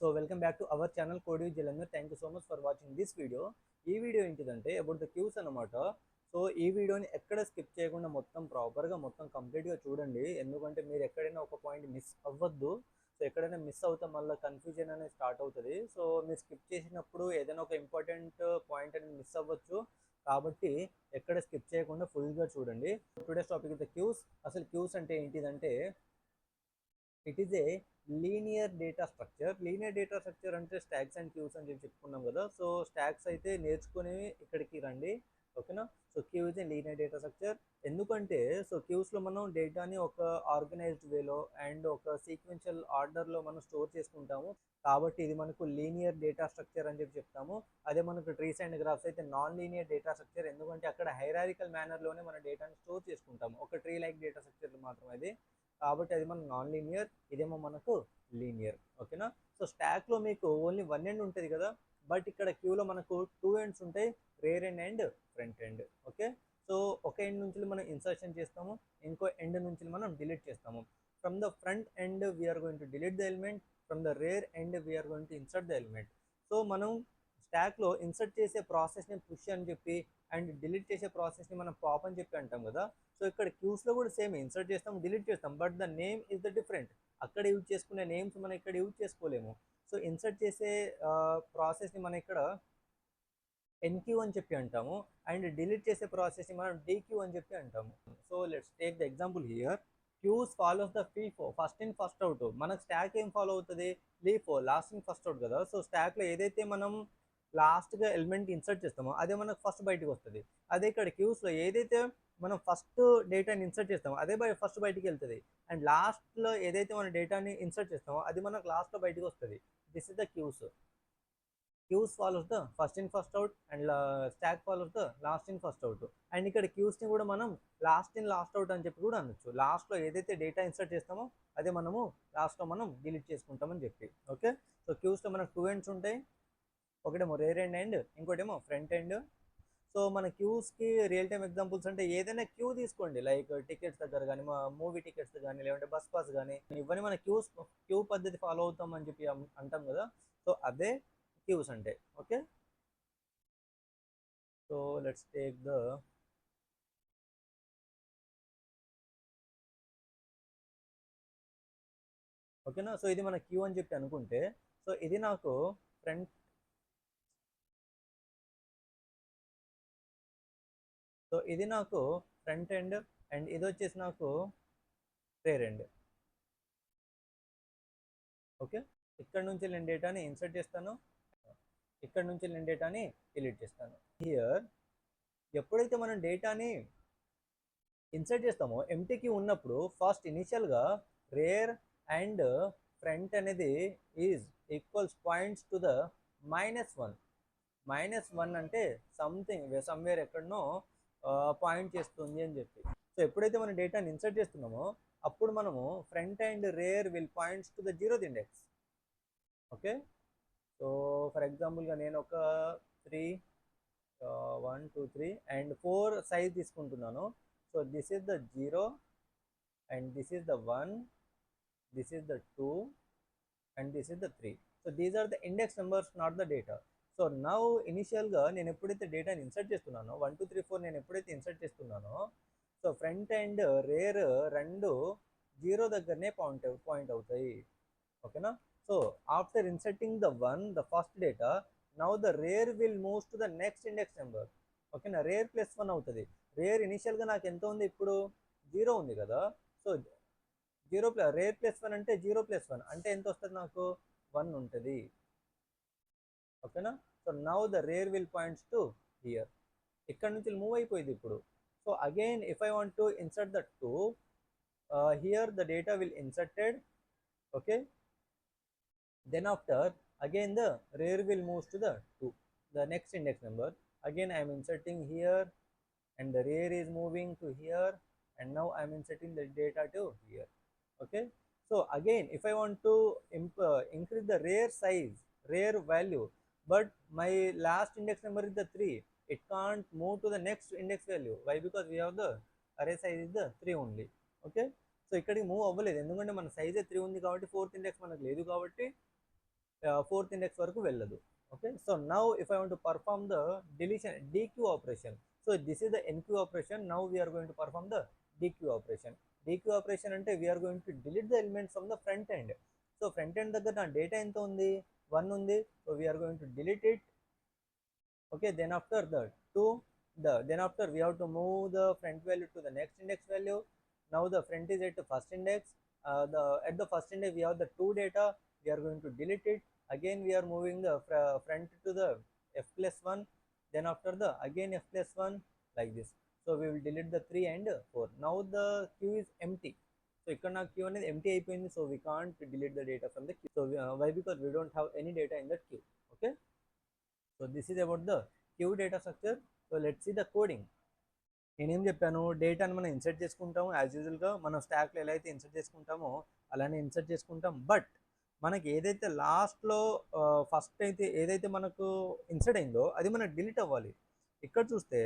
So welcome back to our channel Code with Jalandhar. Thank you so much for watching this video. ఈ video ఏంటిదంటే about the cues అనమాట. So ఈ వీడియోని ఎక్కడ skip చేయకుండా మొత్తం ప్రాపర్గా మొత్తం కంప్లీట్గా చూడండి. ఎందుకంటే మీరు ఎక్కడైనా ఒక పాయింట్ మిస్ అవ్వద్దు. సో ఎక్కడైనా మిస్ అవుతే మళ్ళీ కన్ఫ్యూజన్ అనేది స్టార్ట్ అవుతుంది. సో మీరు స్కిప్ చేసినప్పుడు ఏదైనా ఒక ఇంపార్టెంట్ పాయింట్ అనేది మిస్ అవ్వచ్చు. కాబట్టి ఎక్కడ స్కిప్ చేయకుండా ఫుల్గా చూడండి. Today's topic the queues. అసలు క్యూస్ అంటే ఏంటిదంటే it is a linear data structure. Linear data structure అంటే స్టాక్స్ అండ్ క్యూస్ అని చెప్పి చెప్పుకున్నాం కదా. సో స్టాక్స్ అయితే నేర్చుకుని ఇక్కడికి రండి, ఓకేనా. So queue is a linear data structure. ఎందుకంటే సో క్యూస్లో మనం డేటాని ఒక ఆర్గనైజ్డ్ వేలో అండ్ ఒక సీక్వెన్షియల్ ఆర్డర్లో మనం స్టోర్ చేసుకుంటాము. కాబట్టి ఇది మనకు లీనియర్ డేటా స్ట్రక్చర్ అని చెప్పి చెప్తాము. అదే మనకు ట్రీస్ అండ్ గ్రాఫ్స్ అయితే నాన్ లీనియర్ డేటా స్ట్రక్చర్. ఎందుకంటే అక్కడ హైరారికల్ మేనర్లోనే మన డేటాని స్టోర్ చేసుకుంటాము. ఒక ట్రీ లైక్ డేటా స్ట్రక్చర్ మాత్రం అది. కాబట్టి అది మన నాన్ లీనియర్, ఇదేమో మనకు లీనియర్, ఓకేనా. సో స్టాక్లో మీకు ఓన్లీ వన్ ఎండ్ ఉంటుంది కదా, బట్ ఇక్కడ క్యూలో మనకు టూ ఎండ్స్ ఉంటాయి, rare end and front end, okay. So ఒక ఎండ్ నుంచి మనం ఇన్సర్షన్ చేస్తాము, ఇంకో ఎండ్ నుంచి మనం డిలీట్ చేస్తాము. From the front end we are going to delete the element, from the rear end we are going to insert the element. So మనం స్టాక్లో ఇన్సర్ట్ చేసే ప్రాసెస్ని పుష్ అని చెప్పి అండ్ డిలీట్ చేసే ప్రాసెస్ని మనం పాప్ అని చెప్పి అంటాం కదా. సో ఇక్కడ క్యూస్లో కూడా సేమ్ ఇన్సర్ట్ చేస్తాం, డిలీట్ చేస్తాం, but the name is the different. అక్కడ యూజ్ చేసుకునే నేమ్స్ మనం ఇక్కడ యూజ్ చేసుకోలేము. సో ఇన్సర్ట్ చేసే ప్రాసెస్ని మనం ఇక్కడ ఎన్క్యూ అని చెప్పి అంటాము, అండ్ డిలీట్ చేసే ప్రాసెస్ని మనం డీక్యూ అని చెప్పి అంటాము. So let's take the example here. Queues follows the FIFO, first in first out. మనకు స్టాక్ ఏం ఫాలో అవుతుంది? LIFO, last in first out కదా. సో స్టాక్లో ఏదైతే మనం లాస్ట్గా ఎలిమెంట్ ఇన్సర్ట్ చేస్తామో అదే మనకు ఫస్ట్ బయటకు వస్తుంది. అదే ఇక్కడ క్యూస్లో ఏదైతే మనం ఫస్ట్ డేటాని ఇన్సర్ట్ చేస్తామో అదే ఫస్ట్ బయటికి వెళ్తుంది, అండ్ లాస్ట్లో ఏదైతే మన డేటాని ఇన్సర్ట్ చేస్తామో అది మనకు లాస్ట్లో బయటకు వస్తుంది. This is the queues. Queues follows the first in first out and stack follows the last in first out. And ఇక్కడ క్యూస్ని కూడా మనం లాస్ట్ ఇన్ లాస్ట్ అవుట్ అని చెప్పి కూడా అనొచ్చు. లాస్ట్లో ఏదైతే డేటా ఇన్సర్ట్ చేస్తామో అదే మనము లాస్ట్లో మనం డిలీట్ చేసుకుంటామని చెప్పి, ఓకే. సో క్యూస్లో మనకు టూ ఎండ్స్ ఉంటాయి, ఒకటేమో రేర్ ఎండ్ అండ్ ఇంకోటేమో ఫ్రంట్ ఎండ్. సో మన క్యూస్కి రియల్ టైమ్ ఎగ్జాంపుల్స్ అంటే ఏదైనా క్యూ తీసుకోండి, లైక్ టికెట్స్ దగ్గర కానీ, మూవీ టికెట్స్ కానీ, లేదంటే బస్ పాస్ కానీ, ఇవన్నీ మన క్యూ పద్ధతి ఫాలో అవుతాం అని చెప్పి అంటాం కదా. సో అదే క్యూస్ అంటే, okay. So let's take the ఓకేనా. సో ఇది మన క్యూ అని చెప్పి అనుకుంటే, సో ఇది నాకు ఫ్రంట్, సో ఇది నాకు ఫ్రంట్ ఎండ్ అండ్ ఇది వచ్చేసి నాకు రేర్ ఎండ్, ఓకే. ఇక్కడ నుంచి నేను డేటాని ఇన్సర్ట్ చేస్తాను, ఇక్కడ నుంచి నేను డేటాని డిలీట్ చేస్తాను. హియర్ ఎప్పుడైతే మనం డేటాని ఇన్సర్ట్ చేస్తామో ఎంటీకి ఉన్నప్పుడు ఫస్ట్ ఇనిషియల్గా రేర్ అండ్ ఫ్రంట్ అనేది is equals points to the -1. -1 అంటే సంథింగ్ సమ్వేర్ ఎక్కడనో పాయింట్ చేస్తుంది అని చెప్పి. సో ఎప్పుడైతే మనం డేటాని ఇన్సర్ట్ చేస్తున్నామో అప్పుడు మనము front and rear will points to the 0th index, okay. So for ఎగ్జాంపుల్గా నేను ఒక 3 1 2 3 అండ్ 4 సైజ్ తీసుకుంటున్నాను. So this is the 0 and this is the 1, this is the 2 and this is the 3. So these are the index numbers, not the data. So now ఇనిషియల్గా నేను ఎప్పుడైతే డేటాని insert చేస్తున్నానో 1 2 3 4 నేను ఎప్పుడైతే ఇన్సర్ట్ చేస్తున్నానో సో ఫ్రంట్ అండ్ రేర్ రెండు 0 దగ్గరనే పాయింట్ అవుతాయి, ఓకేనా. So after inserting the 1 the first data, now the rare will moves to the next index number, ఓకేనా. రేర్ +1 అవుతుంది. రేర్ ఇనిషియల్గా నాకు ఎంత ఉంది, ఇప్పుడు 0 ఉంది కదా. సో రేర్ +1 అంటే 0 +1 అంటే ఎంత వస్తుంది, నాకు 1 ఉంటుంది, ఓకేనా. So now the rare will points to hear. ఇక్కడ నుంచి మూవ్ అయిపోయింది ఇప్పుడు. So again if I want to insert the 2, here the data will inserted, okay. Then after again the rare will moves to the 2, the next index number. Again I am inserting here and the rare is moving to here, and now I am inserting the data to here, okay. So again if I want to increase the rare size, rare value, but my last index number is the 3, it can't move to the next index value. Why? Because we have the array size is the 3 only, okay. So ఇక్కడికి move అవ్వలేదు ఎందుకంటే మన సైజే 3 ఉంది కాబట్టి, 4th index మనకు లేదు కాబట్టి fourth index వరకు వెళ్ళదు. Okay, so now if I want to perform the deletion DQ operation, so this is the NQ operation. Now we're going to perform the DQ operation. DQ operation అంటే we're going to delete the elements from the front end. So front end దగ్గర నా data ఎంత ఉంది, 1 ఉంది. So we're going to delete it. Okay, then after the then after we have to move the front value to the next index value. Now the front is at the first index. At the first index we have the 2 data. We are going to delete it. Again we are moving the front to the f plus 1. Then after the again f plus 1, like this. So we will delete the 3 and 4. Now the queue is empty. So ఇక్కడ నా queue అనేది empty అయిపోయింది. So we can't delete the data from the queue. So why? Because we don't have any data in that queue. Okay. So this is about the queue data structure. So let's see the coding. నేనేం చెప్పాను, డేటాను మనం insert చేసుకుంటాము as యూజువల్గా మనం స్టాక్లో ఎలా అయితే ఇన్సర్ట్ చేసుకుంటామో అలానే ఇన్సర్ట్ చేసుకుంటాం. బట్ మనకి ఏదైతే లాస్ట్లో ఫస్ట్ అయితే ఏదైతే మనకు ఇన్సర్ట్ అయిందో అది మనకు డిలీట్ అవ్వాలి. ఇక్కడ చూస్తే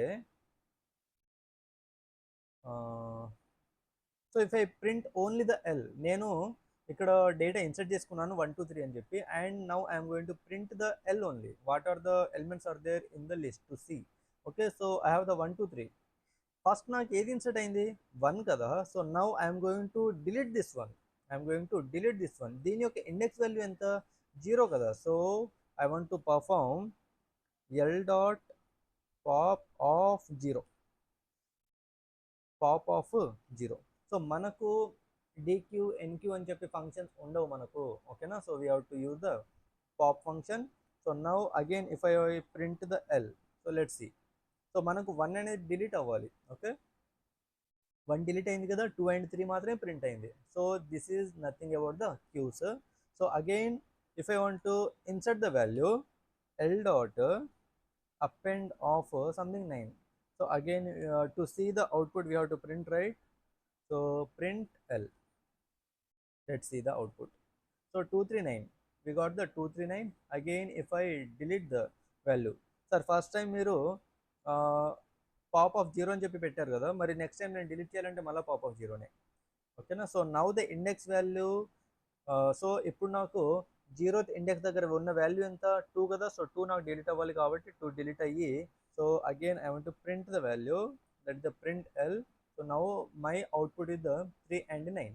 so if I print only the L, నేను ఇక్కడ డేటా ఇన్సర్ట్ చేసుకున్నాను 1 2 3 అని చెప్పి, and now I'm going to print the L only. What are the elements are there in the list to see. Okay, so I have the 1 2 3. First నాకు ఏది insert అయింది, 1 కదా. So now I'm going to delete this one. దీని యొక్క index value ఎంత, 0 కదా. So I want to perform L dot pop of 0. సో మనకు DQ NQ అని చెప్పి ఫంక్షన్స్ ఉండవు మనకు. ఓకేనా, so we have to use the pop function. So now again if I print the L, so let's see. So మనకు 1 అనేది delete అవ్వాలి. ఓకే, 1 డిలీట్ అయింది కదా, 2 and 3 మాత్రమే ప్రింట్ అయింది. So this is nothing about the queues. So again if I want to insert the value, L dot append of something 9. So again to see the output we have to print, right? So print L. Let's see the output. So 239, we got the 239. Again if I delete the value, sir first time మీరు pop of 0 అని చెప్పి పెట్టారు కదా, మరి next time నేను delete చేయాలంటే మళ్ళీ pop off 0నే. ఓకేనా, so now the index value, so ఇప్పుడు నాకు 0th ఇండెక్స్ దగ్గర ఉన్న వాల్యూ ఎంత, 2 కదా. సో 2 నాకు డిలీట్ అవ్వాలి కాబట్టి 2 డిలీట్ అయ్యి, so again I want to print the value, that is the print L. So now my output is the 3 and 9.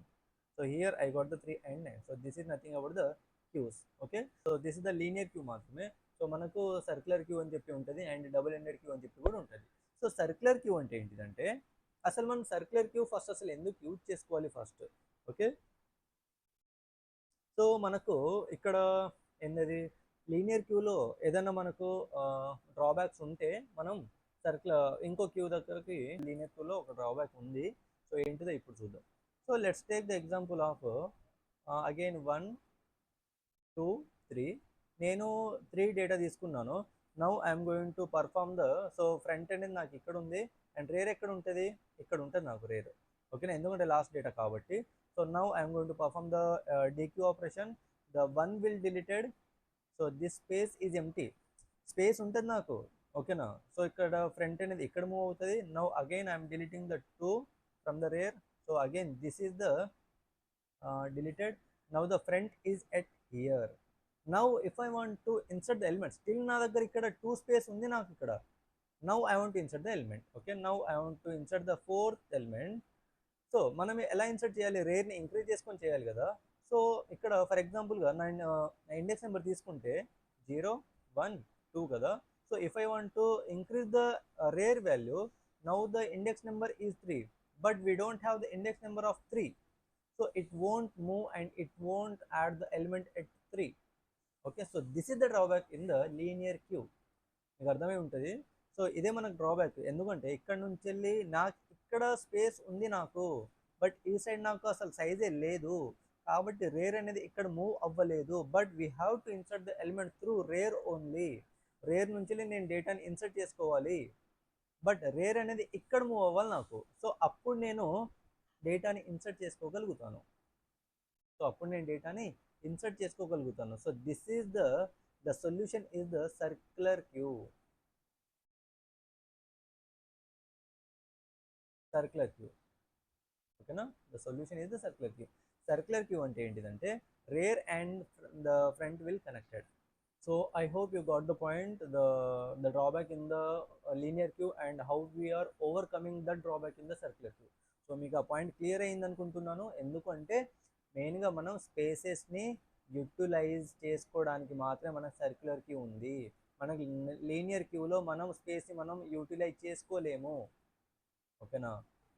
So here I got the 3 and 9. So this is nothing about the queues. Okay, so this is the linear queue మాత్రమే. So మనకు circular queue అని చెప్పి ఉంటుంది and double ended queue అని చెప్పి కూడా ఉంటుంది. So circular queue అంటే ఏంటిదంటే, అసలు మనం సర్క్యులర్ క్యూ ఫస్ట్ అసలు ఎందుకు యూజ్ చేసుకోవాలి ఫస్ట్. ఓకే, సో మనకు ఇక్కడ ఏంటది, లీనియర్ క్యూలో ఏదైనా మనకు డ్రాబ్యాక్స్ ఉంటే మనం ఇంకో క్యూ దగ్గరకి లీనియర్ క్యూలో ఒక డ్రాబ్యాక్ ఉంది. సో ఏంటిదో ఇప్పుడు చూద్దాం. So let's take the example of again 1 2 3. నేను 3 డేటా తీసుకున్నాను. Now I'm going to perform the, so front end నాకు ఇక్కడ ఉంది అండ్ రేర్ ఎక్కడ ఉంటుంది, ఇక్కడ ఉంటుంది నాకు రేర్. ఓకేనా, ఎందుకంటే లాస్ట్ డేటా కాబట్టి. So now I'm going to perform the DQ operation. The 1 will deleted. So this space is empty, space ఉంటుంది నాకు. ఓకేనా, సో ఇక్కడ ఫ్రంట్ అనేది ఇక్కడ మూవ్ అవుతుంది. Now again I'm deleting the 2 from the rare. So again this is the deleted. Now the front is at here. Now if I want to insert the element, still నా దగ్గర ఇక్కడ 2 space ఉంది నాకు ఇక్కడ. Now I want to insert the element. Okay, now I want to insert the 4th element. So మనం ఎలా insert చేయాలి, రేర్ని increase చేసుకొని చేయాలి కదా. సో ఇక్కడ ఫర్ ఎగ్జాంపుల్గా నా ఇండెక్స్ నెంబర్ తీసుకుంటే 0 1 2 కదా. So if I want to increase the rare value, now the index number is 3, but we don't have the index number of 3. So it won't move and it won't add the element at 3. Okay, so this is the drawback in the linear queue. మీకు అర్థమై ఉంటుంది. So ఇదే మనకు drawback, ఎందుకంటే ఇక్కడ నుంచి వెళ్ళి నాకు ఇక్కడ స్పేస్ ఉంది నాకు, బట్ ఈ సైడ్ నాకు అసలు సైజే లేదు కాబట్టి రేర్ అనేది ఇక్కడ మూవ్ అవ్వలేదు. But we have to insert the element through rare only. Rare నుంచి నేను డేటాని ఇన్సర్ట్ చేసుకోవాలి, బట్ రేర్ అనేది ఇక్కడ మూవ్ అవ్వాలి నాకు. సో అప్పుడు నేను డేటాని ఇన్సర్ట్ చేసుకోగలుగుతాను. So this is the solution is the circular queue. ఓకేనా, the solution is the circular queue. Circular queue అంటే ఏంటిదంటే rear and the front will connected. So I hope you got the point, the drawback in the linear queue and how we are overcoming the drawback in the circular queue. So మీకు ఆ point clear అయింది అనుకుంటున్నాను. ఎందుకంటే మెయిన్గా మనం స్పేసెస్ని utilise చేసుకోవడానికి మాత్రమే మనకు సర్క్యులర్ క్యూ ఉంది. మనకి లీనియర్ క్యూలో మనం స్పేస్ని మనం యూటిలైజ్ చేసుకోలేము. ఓకేనా?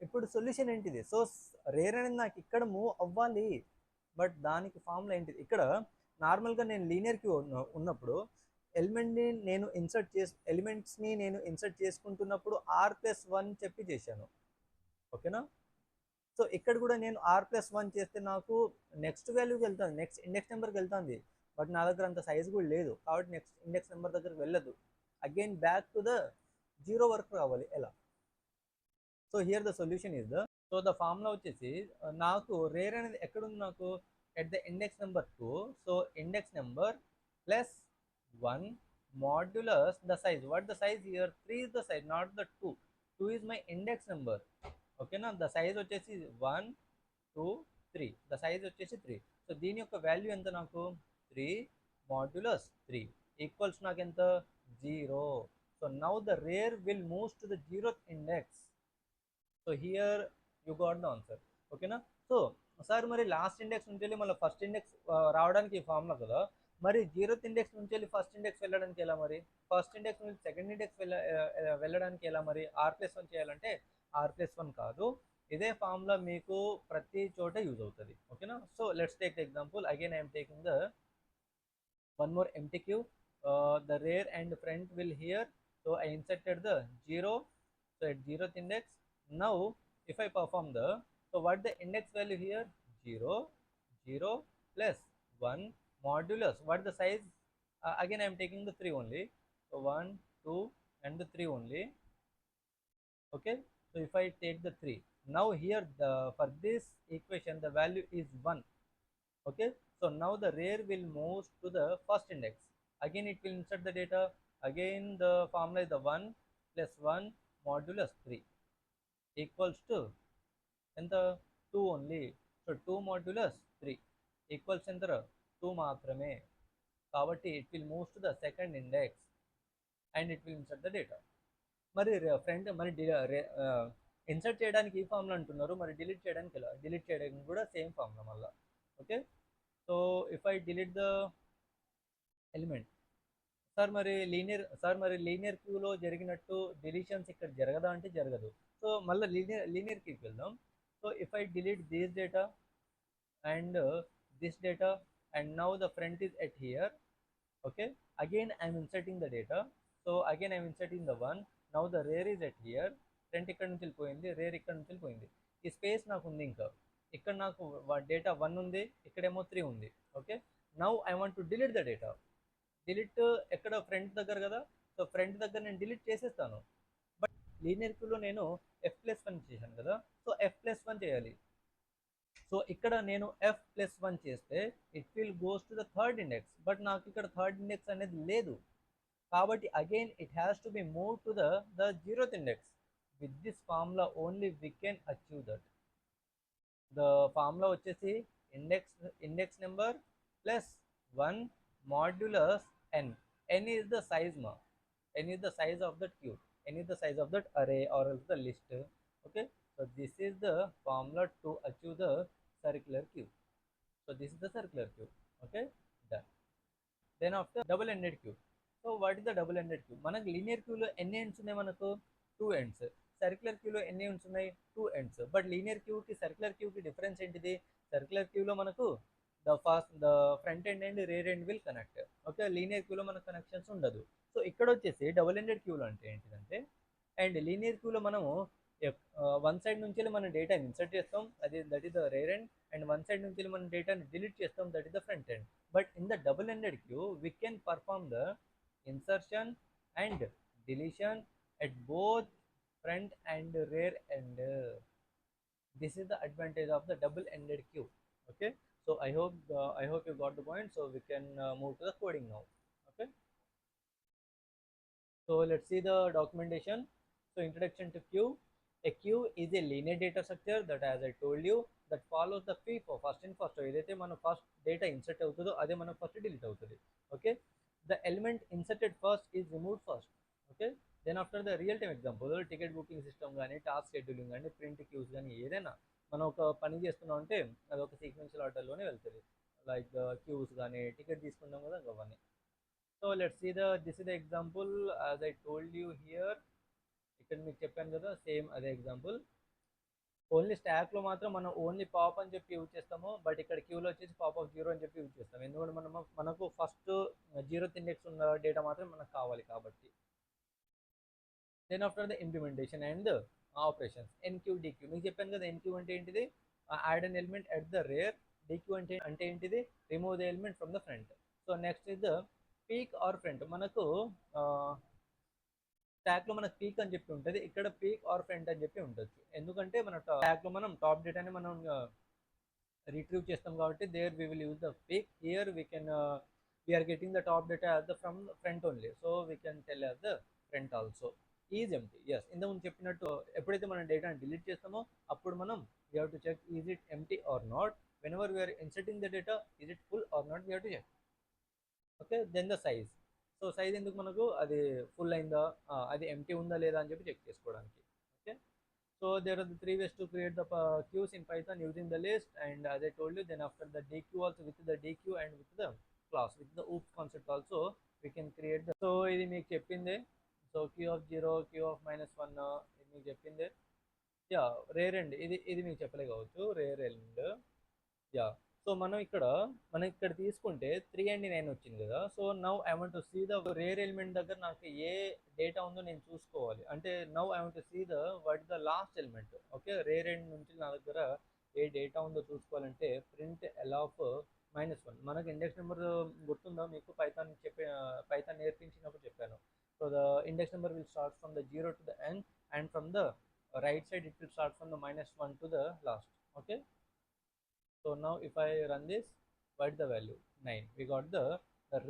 ఇప్పుడు సొల్యూషన్ ఏంటిది? సో రేర్ అనేది నాకు ఇక్కడ మూవ్ అవ్వాలి, బట్ దానికి ఫార్ములా ఏంటిది? ఇక్కడ నార్మల్గా నేను లీనియర్ క్యూ ఉన్నప్పుడు ఎలిమెంట్స్ని నేను ఇన్సర్ట్ చేసుకుంటున్నప్పుడు r+1 చెప్పి చేశాను. ఓకేనా? సో ఇక్కడ కూడా నేను r+1 చేస్తే నాకు నెక్స్ట్ వాల్యూకి వెళ్తాను, నెక్స్ట్ ఇండెక్స్ నెంబర్కి వెళ్తుంది. బట్ నా దగ్గర అంత సైజ్ కూడా లేదు కాబట్టి నెక్స్ట్ ఇండెక్స్ నెంబర్ దగ్గరికి వెళ్ళదు. అగైన్ బ్యాక్ టు ద 0 వరకు రావాలి. ఎలా? So here the solution is so the formula వచ్చేసి నాకు రేర్ అనేది ఎక్కడుంది? నాకు at the index number 2. So index number plus 1 modulus the size. What the size here? 3 is the size, not the 2. 2 is my index number. ఓకేనా? The size వచ్చేసి 1 2 3, the size వచ్చేసి 3. So దీని యొక్క వాల్యూ ఎంత? నాకు 3 మాడ్యులస్ 3 ఈక్వల్స్ నాకు ఎంత? 0. So now the rare will moves to the 0th index. So here you got the answer. ఓకేనా? సో సార్ మరి లాస్ట్ ఇండెక్స్ నుంచి వెళ్ళి మళ్ళీ ఫస్ట్ ఇండెక్స్ రావడానికి ఈ ఫార్ములా కదా, మరి 0th ఇండెక్స్ నుంచి వెళ్ళి ఫస్ట్ ఇండెక్స్ వెళ్ళడానికి ఎలా? మరి ఫస్ట్ ఇండెక్స్ నుంచి సెకండ్ ఇండెక్స్ వెళ్ళడానికి ఎలా? మరి r+1 చేయాలంటే r+1 కాదు, ఇదే ఫార్ములా మీకు ప్రతి చోట యూజ్ అవుతుంది. ఓకేనా? So let's take the example. Again I'm taking the one more MTQ. The rear and front will here. So I inserted the 0. So at 0th index. Now if I perform the, so what the index value here? 0 0 plus 1 modulus. What the size? Again I am taking the 3 only. So 1 2 and the 3 only. Okay. So if I take the 3, now here for this equation the value is 1. Okay. So now the rear will move to the first index. Again it will insert the data. Again the formula is the 1 plus 1 modulus 3 equals to and the 2 only. So 2 modulus 3 equals and the 2 maatrame. Kabatti it will move to the second index and it will insert the data. మరి friend మరి insert చేయడానికి ఈ formula అంటున్నారు, మరి delete చేయడానికి ఎలా? Delete చేయడానికి కూడా సేమ్ ఫార్ములా మళ్ళీ. Okay. So if I delete the element, sir మరి లీనియర్ క్యూలో జరిగినట్టు డిలీషన్స్ ఇక్కడ జరగదా అంటే జరగదు. సో మళ్ళీ లీనియర్ క్యూకి వెళ్దాం. So if I delete this data and this data and now the front is at here. Okay. Again I'm inserting the data. So again I'm inserting the 1. Now the rare is at here. Front ఇక్కడ నుంచి వెళ్ళిపోయింది, rare ఇక్కడ నుంచి వెళ్ళిపోయింది. ఈ space నాకు ఉంది, ఇంకా ఇక్కడ నాకు డేటా 1 ఉంది, ఇక్కడేమో 3 ఉంది. Okay. Now I want to delete the data. Delete ఎక్కడ? ఫ్రంట్ దగ్గర కదా. సో ఫ్రంట్ దగ్గర నేను డిలీట్ చేసేస్తాను. బట్ లీనియర్ క్యూలో నేను f+1 చేశాను కదా, సో f+1 చేయాలి. సో ఇక్కడ నేను f+1 చేస్తే it will goes to the third index, but నాకు ఇక్కడ థర్డ్ ఇండెక్స్ అనేది లేదు కాబట్టి again it has to be move to the 0th index. With this formula only we can achieve that. The formula వచ్చేసి index number plus 1 modulus n. N is the size ma. N is the size of that queue. N is the size of that array or else the list. Okay. So this is the formula to achieve the circular queue. So this is the circular queue. Okay. Done. Then after double-ended queue. So what is the double-ended queue? మనకు linear క్యూలో ఎన్ని ends ఉన్నాయి? మనకు 2 ends. Circular క్యూలో ఎన్ని ends ఉన్నాయి? 2 ends. But linear క్యూకి circular క్యూకి డిఫరెన్స్ ఏంటిది? సర్క్యులర్ క్యూలో మనకు the front end and rear end will connect. Okay. Linear క్యూలో మనకు కనెక్షన్స్ ఉండదు. సో ఇక్కడ వచ్చేసి డబుల్ ఎండెడ్ క్యూలో అంటే ఏంటిదంటే, అండ్ లీనియర్ క్యూలో మనము వన్ సైడ్ నుంచి మనం డేటాని ఇన్సర్ట్ చేస్తాం, that is the rear end, and one side నుంచి మనం డేటాని డిలీట్ చేస్తాం, that is the front end. But in the double ended queue we can perform the insertion and deletion at both front and rear end. This is the advantage of the double-ended queue. Okay. So I hope you got the point. So we can move to the coding now. Okay. So let's see the documentation. So introduction to queue. A queue is a linear data structure that, as I told you, that follows the FIFO, first in first. ఏదైతే మన first data insert అవుతుందో అదే మనకు first delete అవుతుంది. Okay, the element inserted first is removed first. Okay, then after the real time example, ticket booking system కానీ, task scheduling కానీ, print queues కానీ, ఏదైనా మనం ఒక పని చేస్తున్నాం అంటే అది ఒక సీక్వెన్షియల్ ఆర్డర్లోనే వెళ్తుంది. లైక్ క్యూస్ కానీ, టికెట్ తీసుకుంటాం కదా అవన్నీ. So let's see this is the example as I told you here. ఇక్కడ మీకు చెప్పాను కదా సేమ్ అదే ఎగ్జాంపుల్. ఓన్లీ స్టాక్లో మాత్రం మనం ఓన్లీ పాప్ అని చెప్పి యూజ్ చేస్తాము, బట్ ఇక్కడ క్యూలో వచ్చేసి పాప్ ఆఫ్ జీరో అని చెప్పి యూజ్ చేస్తాం. ఎందుకంటే మనకు ఫస్ట్ జీరో ఇండెక్స్ ఉన్న డేటా మాత్రం మనకు కావాలి కాబట్టి. Then after the implementation and operations, enqueue dequeue. మీకు చెప్పాను కదా ఎన్క్యూ అంటే ఏంటిది, add an element at the rear. Dequeue అంటే ఏంటిది, remove the element from the front. So next is the peek or front. మనకు స్టాక్లో మనకు పీక్ అని చెప్పి ఉంటుంది, ఇక్కడ పీక్ ఆర్ ఫ్రంట్ అని చెప్పి ఉండొచ్చు. ఎందుకంటే మన స్టాక్లో మనం టాప్ డేటాని మనం రిట్రీవ్ చేస్తాం కాబట్టి there we will use the peek. Here we can we are getting the top data as the from front only, so we can tell as the front also. Is empty. Yes, ఇంతకుముందు చెప్పినట్టు ఎప్పుడైతే మనం డేటాని డిలీట్ చేస్తామో అప్పుడు మనం we have to check is it empty or not. Whenever we are inserting the data is it full or not, we have to check. Okay, then the size. So size ఎందుకు మనకు, అది ఫుల్ అయిందా, అది empty ఉందా లేదా అని చెప్పి check చేసుకోవడానికి. Okay, so there are the three ways to create the queues in Python using the list and as I told you. Then after the dq also, with the dq and with the class, with the oops concept also we can create the. So ఇది మీకు చెప్పిందే. So q of 0, q of -1 ఇది మీకు చెప్పిందే. Yeah, rare end ఇది మీకు చెప్పలే కావచ్చు, రేర్ ఎండ్. యా, సో మనం ఇక్కడ తీసుకుంటే 3 and 9 వచ్చింది కదా. So now I want to see the rear element దగ్గర నాకు ఏ డేటా ఉందో నేను చూసుకోవాలి. అంటే now I want to see the what the last element. Okay, rear end నుంచి నా దగ్గర ఏ డేటా ఉందో చూసుకోవాలంటే ప్రింట్ ఎల్ ఆఫ్ -1. మనకు ఇండెక్స్ నెంబర్ గుర్తుందా మీకు, పైథాన్ నేర్పించినప్పుడు చెప్పాను. So the index number will start from the 0 to the n and from the right side it will start from the -1 to the last. Okay, so now if I run this, what is the value? 9. We got the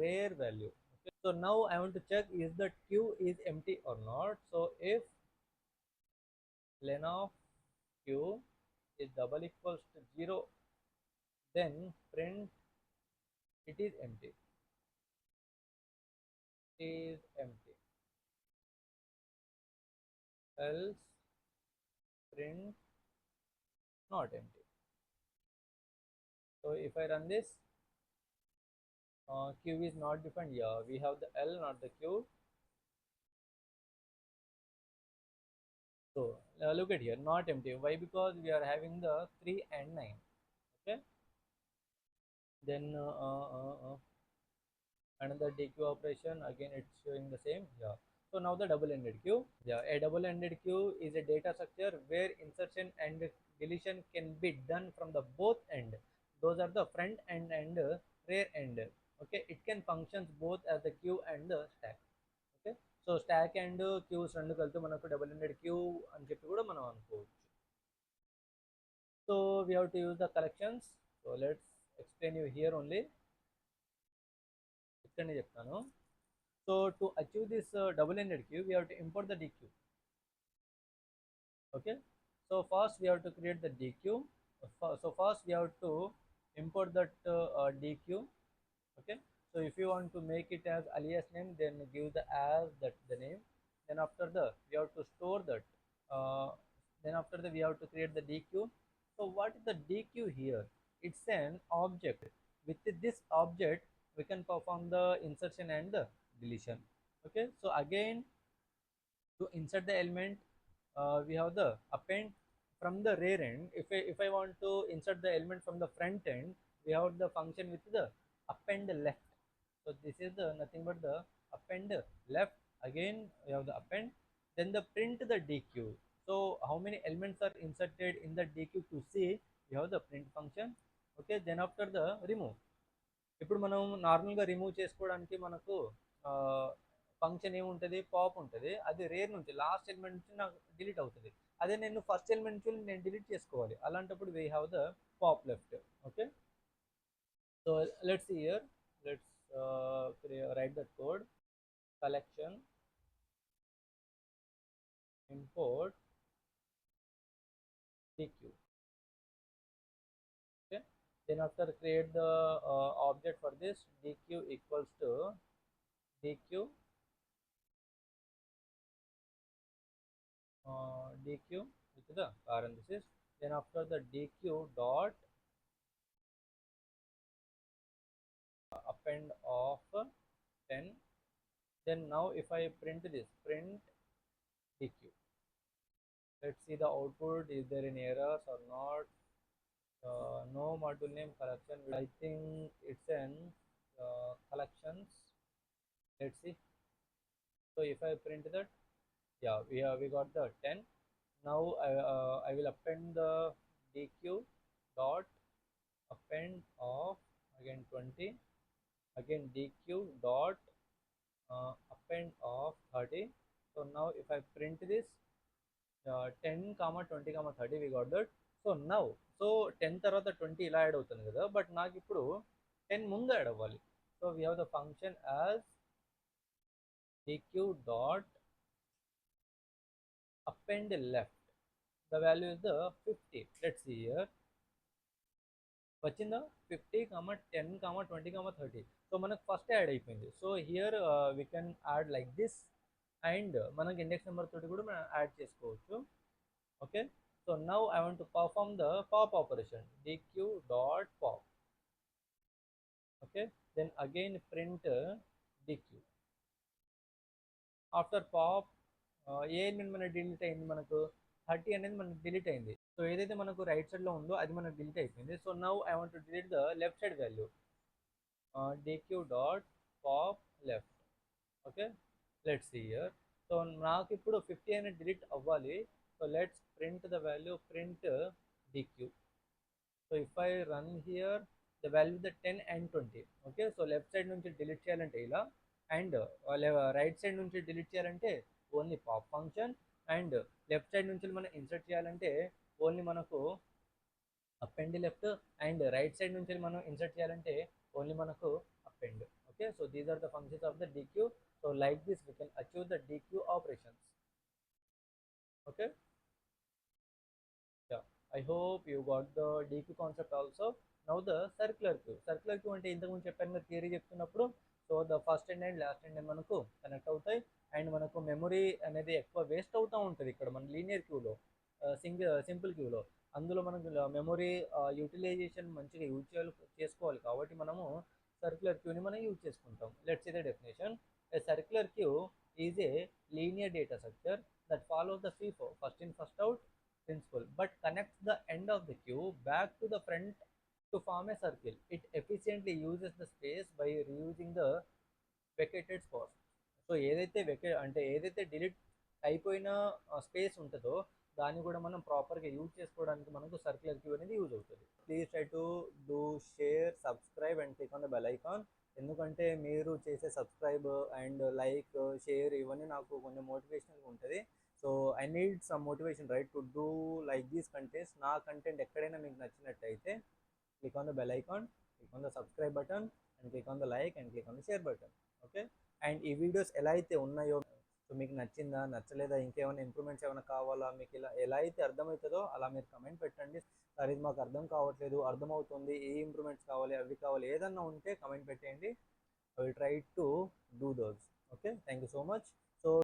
rare value. Okay, so now I want to check is the queue is empty or not. So if len of queue is double equals to 0, then print it is empty. It is empty. Else print not empty. So if I run this, q is not defined. Yeah, we have the L, not the q. So look at here, not empty. Why? Because we are having the 3 and 9. Okay, then another dq operation, again it's showing the same. Yeah, so now the double-ended queue. Yeah, a double-ended queue is a data structure where insertion and deletion can be done from the both end. Those are the front end and rear end. Okay, it can functions both as the queue and the stack. Okay, so stack and queues రెండు కలిపి మనకు double-ended queue అని చెప్పి కూడా మనం అనుకోవచ్చు. So we have to use the collections. So let's explain you here only. ఇక్కడనే చెప్తాను. So to achieve this double-ended queue, we have to import the dq. Okay, so first we have to create the dq. So first we have to import that dq. Okay, so if you want to make it as alias name, then give the as that the name. Then after that we have to store that. Then after that we have to create the dq. So what is the dq here? It's an object. With this object we can perform the insertion and the deletion. Okay, so again to insert the element, we have the append from the rear end. If I want to insert the element from the front end, we have the function with the append left. So this is the nothing but the append left. Again we have the append, then the print the dq. So how many elements are inserted in the dq to see, we have the print function. Okay, then after the remove. ఇప్పుడు మనం నార్మల్గా remove చేసుకోవడానికి మనకు function ఏముంటుంది, pop ఉంటుంది. అది rare నుంచి last element నుంచి నాకు డిలీట్ అవుతుంది. అదే నేను ఫస్ట్ ఎలిమెంట్ నుంచి నేను డిలీట్ చేసుకోవాలి, అలాంటప్పుడు we have the pop left. Okay, so let's see here, let's write that code. Collection import dq. Okay, then after create the object for this, dq equals to dq dq with the parenthesis, then after the dq dot append of 10. Then now if I print this, print dq, let's see the output. Is there any errors or not? No module name collection. I think it's an collections. Let's see. So if I print that, yeah, we got the 10. Now I will append the dq dot append of again 20, again dq dot append of 30. So now if I print this 10 comma 20 comma 30, we got that. So now so 10 తర్వాత 20 ఇలా add అవుతుంది కదా, but నాకు ఇప్పుడు 10 ముందు add అవ్వాలి. So we have the function as dq dot append left, the value is the 50. Let's see here, వచ్చిందా 50 comma 10 comma 20 comma 30. So మనకు ఫస్ట్ యాడ్ అయిపోయింది. So here we can add like this, and మనకి index number తోటి కూడా మనం add చేసుకోవచ్చు. Okay, so now I want to perform the pop operation, dq dot pop. Okay, then again print dq. After pop A element మనకు delete అయింది, మనకు 30 అనేది మనకు డిలీట్ అయింది. సో ఏదైతే మనకు రైట్ సైడ్ లో ఉందో అది మనకు డిలీట్ అయిపోయింది. So now I want to delete the left side value, dq dot pop left. Okay, let's see here. So నాకు ఇప్పుడు 50 అనేది డిలీట్ అవ్వాలి. So let's print the value, print dq. So if I run here, the value the 10 and 20. Okay, so left side నుంచి delete చేయాలంటే ఇలా, and right side నుంచి delete చేయాలంటే only pop function, and left side నుంచి మనం insert చేయాలంటే only మనకు append left, and right side నుంచి మనం ఇన్సర్ట్ చేయాలంటే ఓన్లీ మనకు append. Okay, so these are the functions of the dq. So like this we can achieve the dq operations. Okay, yeah, I hope you got the dq concept also. Now the circular queue. Circular queue అంటే ఇంతకుముందు చెప్పాను కదా theory చెప్తున్నప్పుడు. So the first end and last end మనకు connect అవుతాయి, and మనకు memory అనేది ఎక్కువ వేస్ట్ అవుతూ ఉంటుంది ఇక్కడ మన లీనియర్ క్యూలో, సింపుల్ క్యూలో. అందులో మనకు మెమరీ యూటిలైజేషన్ మంచిగా చేసుకోవాలి కాబట్టి మనము సర్క్యులర్ క్యూని మనం యూజ్ చేసుకుంటాం. Let's see the definition. A circular queue is a linear data structure that follows the FIFO, first in first out principle, but connects the end of the queue back to the front to form a circle. It efficiently uses the space by reusing the vacated spots. So ఏదైతే delete అయిపోయిన space ఉంటుందో దాన్ని కూడా మనం ప్రాపర్గా use చేసుకోవడానికి మనకు circular queue అనేది యూజ్ అవుతుంది. Please try to do share, subscribe and click on the bell icon. ఎందుకంటే మీరు చేసే సబ్స్క్రైబ్ అండ్ లైక్, షేర్ ఇవన్నీ నాకు కొంచెం మోటివేషనల్గా ఉంటుంది. So I need some motivation right to do like these contents. నా కంటెంట్ ఎక్కడైనా మీకు నచ్చినట్టయితే click on the bell icon, click on the subscribe button, and click on the like and click on the share button. Okay, and ఈ videos ఎలా అయితే ఉన్నాయో, so మీకు నచ్చిందా నచ్చలేదా, ఇంకేమైనా ఇంప్రూవ్మెంట్స్ ఏమైనా కావాలా, మీకు ఇలా ఎలా అయితే అర్థమవుతుందో అలా మీరు కమెంట్ పెట్టండి. సార్ ఇది మాకు అర్థం కావట్లేదు, అర్థమవుతుంది, ఏ ఇంప్రూవ్మెంట్స్ కావాలి, అవి కావాలి, ఏదన్నా ఉంటే కమెంట్ పెట్టేయండి. I will try to do those. Okay, thank you so much.